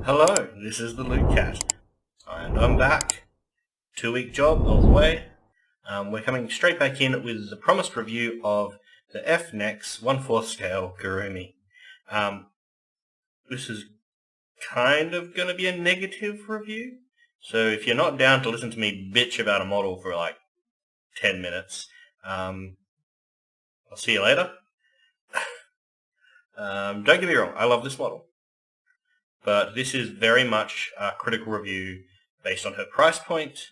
Hello, this is the Loot Cat, and I'm back. 2-week job of the way. We're coming straight back in with the promised review of the FNEX 1/4 scale Kurumi. This is kind of going to be a negative review, so if you're not down to listen to me bitch about a model for like 10 minutes, I'll see you later. Don't get me wrong, I love this model. But this is very much a critical review based on her price point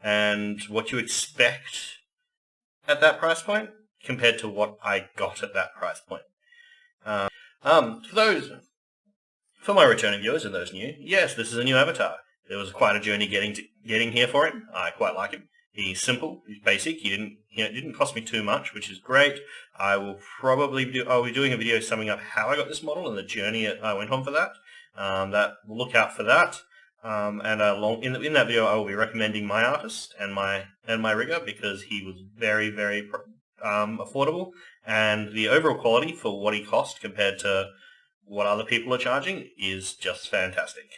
and what you expect at that price point compared to what I got at that price point. For my returning viewers and those new, yes, this is a new avatar. There was quite a journey getting here for him. I quite like him. He's simple, he's basic. It didn't cost me too much, which is great. I'll be doing a video summing up how I got this model and the journey I went on for that. Look out for that. In that video, I will be recommending my artist and my rigger because he was very, very affordable, and the overall quality for what he cost compared to what other people are charging is just fantastic.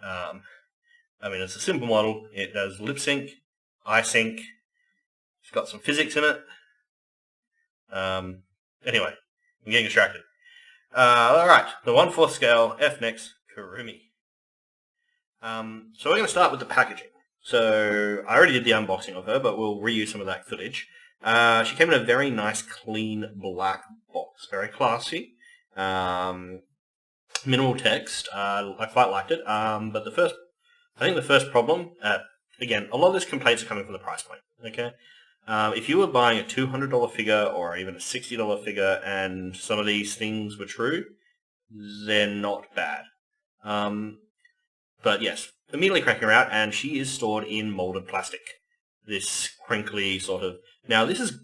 It's a simple model. It does lip sync, eye sync. It's got some physics in it. Anyway, I'm getting distracted. Alright, the 1/4 scale FNEX Kurumi. So we're going to start with the packaging. So I already did the unboxing of her, but we'll reuse some of that footage. She came in a very nice, clean black box. Very classy. Minimal text. I quite liked it. But I think the first problem, again, a lot of these complaints are coming from the price point. Okay. If you were buying a $200 figure or even a $60 figure and some of these things were true, they're not bad. But yes, immediately cracking her out, and she is stored in molded plastic. This crinkly sort of... Now this is,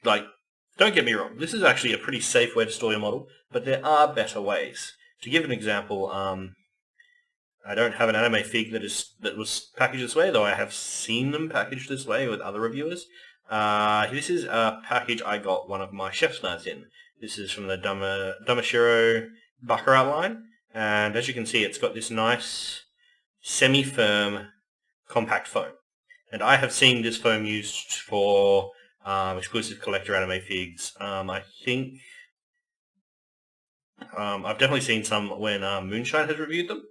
don't get me wrong, this is actually a pretty safe way to store your model, but there are better ways. To give an example, I don't have an anime fig that was packaged this way, though I have seen them packaged this way with other reviewers. This is a package I got one of my chef's knives in. This is from the Damashiro Baccarat line, and as you can see, it's got this nice semi-firm compact foam. And I have seen this foam used for exclusive collector anime figs. I think I've definitely seen some when Moonshine has reviewed them.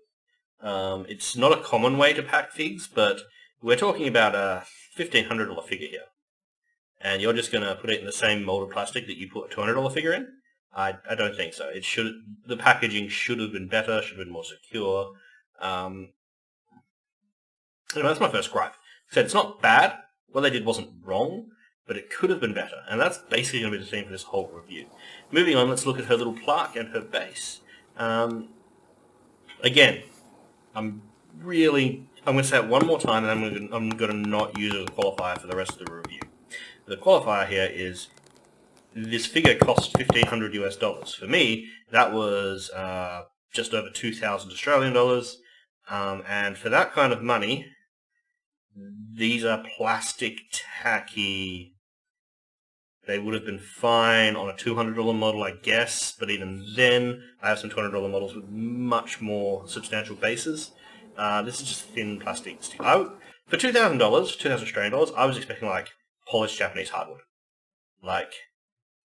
It's not a common way to pack figs, but we're talking about a $1,500 figure here. And you're just going to put it in the same molded plastic that you put a $200 figure in? I don't think so. The packaging should have been better, should have been more secure. That's my first gripe. So it's not bad. What they did wasn't wrong, but it could have been better. And that's basically going to be the theme for this whole review. Moving on, let's look at her little plaque and her base. Again, I'm going to say it one more time, and I'm going to not use it as a qualifier for the rest of the review. The qualifier here is this figure cost $1,500 US. For me, that was just over 2,000 Australian dollars. And for that kind of money, these are plastic, tacky. They would have been fine on a $200 model, I guess, but even then, I have some $200 models with much more substantial bases. This is just thin plastic. For $2,000, 2,000 Australian dollars, I was expecting polished Japanese hardwood.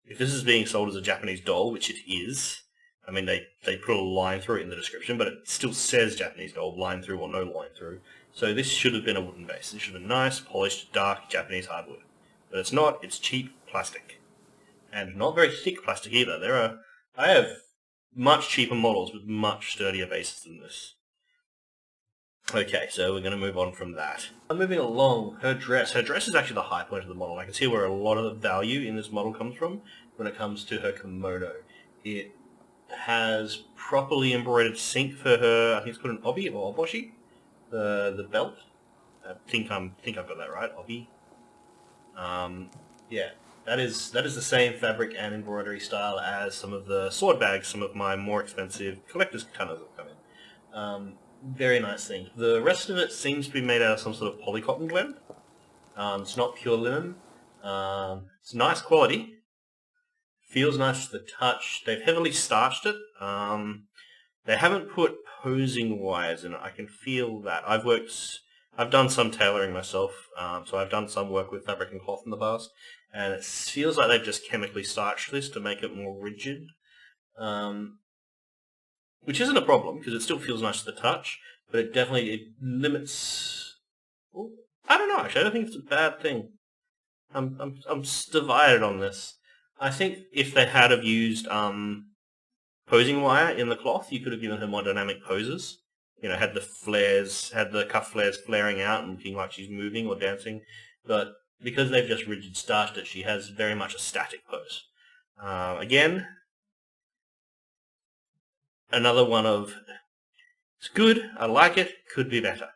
If this is being sold as a Japanese doll, which it is, they put a line through it in the description, but it still says Japanese doll, line through or no line through. So this should have been a wooden base. This should have been nice, polished, dark Japanese hardwood. But it's not, it's cheap plastic. And not very thick plastic either. I have much cheaper models with much sturdier bases than this. Okay, so we're going to move on from that. Moving along, her dress. Her dress is actually the high point of the model. I can see where a lot of the value in this model comes from when it comes to her kimono. It has properly embroidered sync for her, I think it's called an obi or oboshi, the belt. I think I've got that right, obi. Yeah, that is the same fabric and embroidery style as some of the sword bags, some of my more expensive collector's katanas that come in. Very nice thing. The rest of it seems to be made out of some sort of polycotton blend. It's not pure linen. It's nice quality. Feels nice to the touch. They've heavily starched it. They haven't put posing wires in it. I can feel that. I've done some tailoring myself, so I've done some work with fabric and cloth in the past, and it feels like they've just chemically starched this to make it more rigid, which isn't a problem because it still feels nice to the touch, but it limits. Well, I don't know. Actually, I don't think it's a bad thing. I'm divided on this. I think if they had have used posing wire in the cloth, you could have given her more dynamic poses. You know, had the cuff flares flaring out and looking like she's moving or dancing. But because they've just rigid starched it, she has very much a static pose. Again, another one of, it's good, I like it, could be better.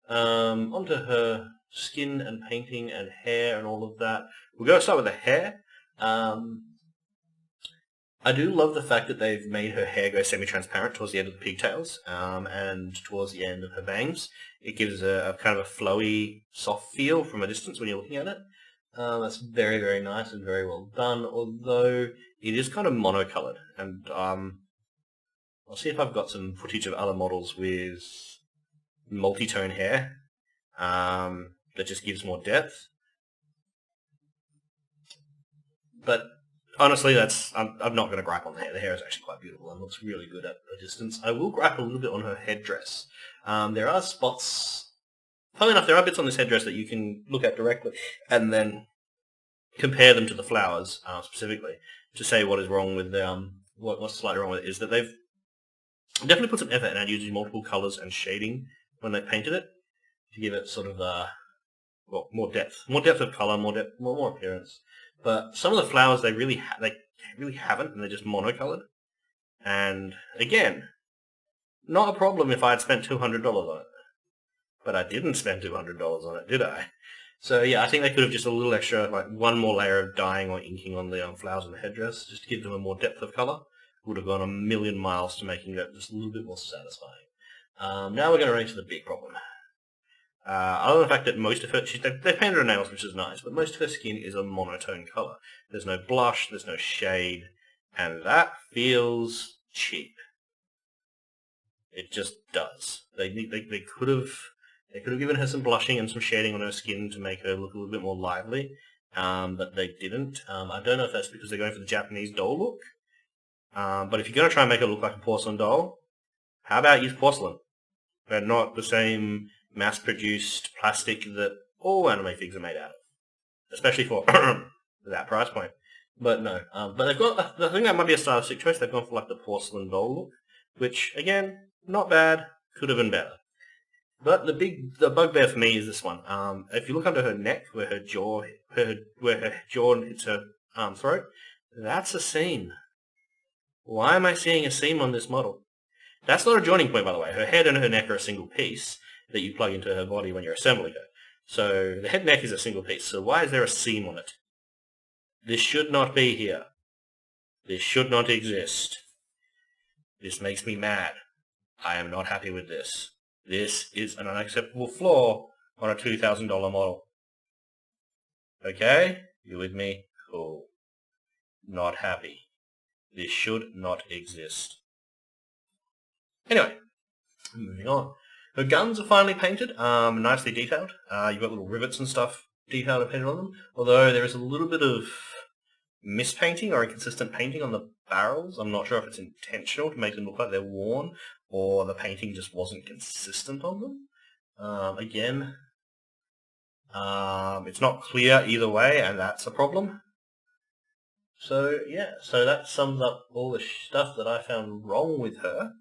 Onto her skin and painting and hair and all of that. We're going to start with the hair. I do love the fact that they've made her hair go semi-transparent towards the end of the pigtails and towards the end of her bangs. It gives a kind of a flowy, soft feel from a distance when you're looking at it. That's very, very nice and very well done, although it is kind of monocolored. And I'll see if I've got some footage of other models with multi-tone hair that just gives more depth. But honestly, I'm not going to gripe on the hair. The hair is actually quite beautiful and looks really good at a distance. I will gripe a little bit on her headdress. There are spots. Funnily enough, there are bits on this headdress that you can look at directly and then compare them to the flowers specifically to say what is wrong with what's slightly wrong with it is that they've definitely put some effort in using multiple colors and shading when they painted it to give it sort of more depth of color, more appearance. But some of the flowers they really haven't, and they're just monocolored. And again, not a problem if I had spent $200 on it, but I didn't spend $200 on it, did I? So yeah, I think they could have just a little extra, like one more layer of dyeing or inking on the flowers on the headdress, just to give them a more depth of color. Would have gone a million miles to making that just a little bit more satisfying. Now we're going to run into the big problem. Other than the fact that most of her, they painted her nails, which is nice, but most of her skin is a monotone color. There's no blush, there's no shade, and that feels cheap. It just does. They could have given her some blushing and some shading on her skin to make her look a little bit more lively, but they didn't. I don't know if that's because they're going for the Japanese doll look, but if you're going to try and make her look like a porcelain doll, how about use porcelain? But not the same mass-produced plastic that all anime figs are made out of, especially for that price point. But no, but they've got, I think that might be a stylistic choice. They've gone for like the porcelain doll look, which again, not bad, could have been better. But the bugbear for me is this one. If you look under her neck, where her jaw hits her throat, that's a seam. Why am I seeing a seam on this model? That's not a joining point, by the way. Her head and her neck are a single piece that you plug into her body when you're assembling her. So the head and neck is a single piece. So why is there a seam on it? This should not be here. This should not exist. This makes me mad. I am not happy with this. This is an unacceptable flaw on a $2,000 model. Okay? You with me? Cool. Not happy. This should not exist. Anyway, moving on. Her guns are finally painted, nicely detailed. You've got little rivets and stuff detailed and painted on them, although there is a little bit of mispainting or inconsistent painting on the barrels. I'm not sure if it's intentional to make them look like they're worn, or the painting just wasn't consistent on them. Again, it's not clear either way, and that's a problem. So yeah, so that sums up all the stuff that I found wrong with her.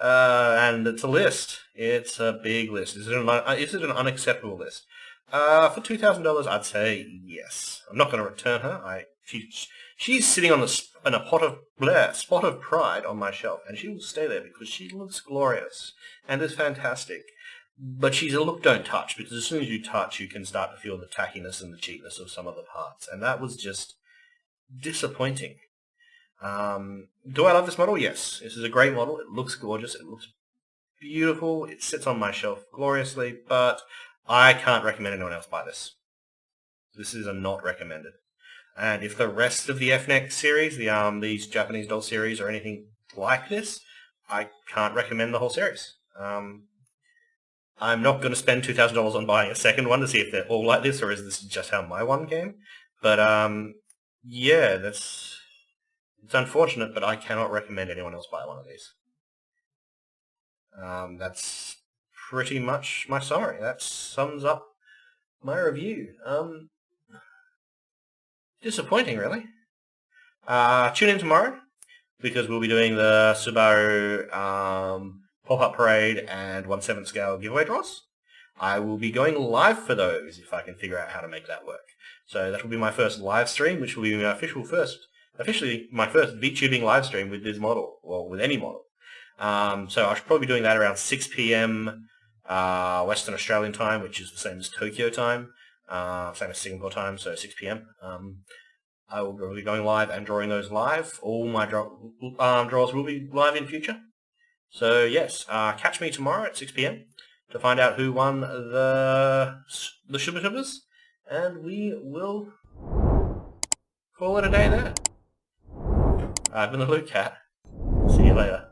And it's a list. It's a big list. Is it an unacceptable list? For $2,000, I'd say yes. I'm not going to return her. She's sitting on in a spot of pride on my shelf, and she will stay there because she looks glorious and is fantastic. But she's a look don't touch, because as soon as you touch, you can start to feel the tackiness and the cheapness of some of the parts, and that was just disappointing. Do I love this model? Yes. This is a great model. It looks gorgeous. It looks beautiful. It sits on my shelf gloriously, but I can't recommend anyone else buy this. This is a not recommended. And if the rest of the FNEX series, these Japanese doll series, are anything like this, I can't recommend the whole series. I'm not going to spend $2,000 on buying a second one to see if they're all like this, or is this just how my one came. But yeah, it's unfortunate, but I cannot recommend anyone else buy one of these. That's pretty much my summary. That sums up my review. Disappointing, really. Tune in tomorrow, because we'll be doing the Subaru Pop-Up Parade and 1/7 scale giveaway draws. I will be going live for those if I can figure out how to make that work. So that will be my first live stream, which will be my officially my first VTubing live stream with this model, well, with any model. So I should probably be doing that around 6 p.m. Western Australian time, which is the same as Tokyo time, same as Singapore time, so 6 p.m. I will be going live and drawing those live. All my draws will be live in future. So yes, catch me tomorrow at 6 p.m. to find out who won the Shubba Shubbas, and we will call it a day there. I've been the Luke Cat. See you later.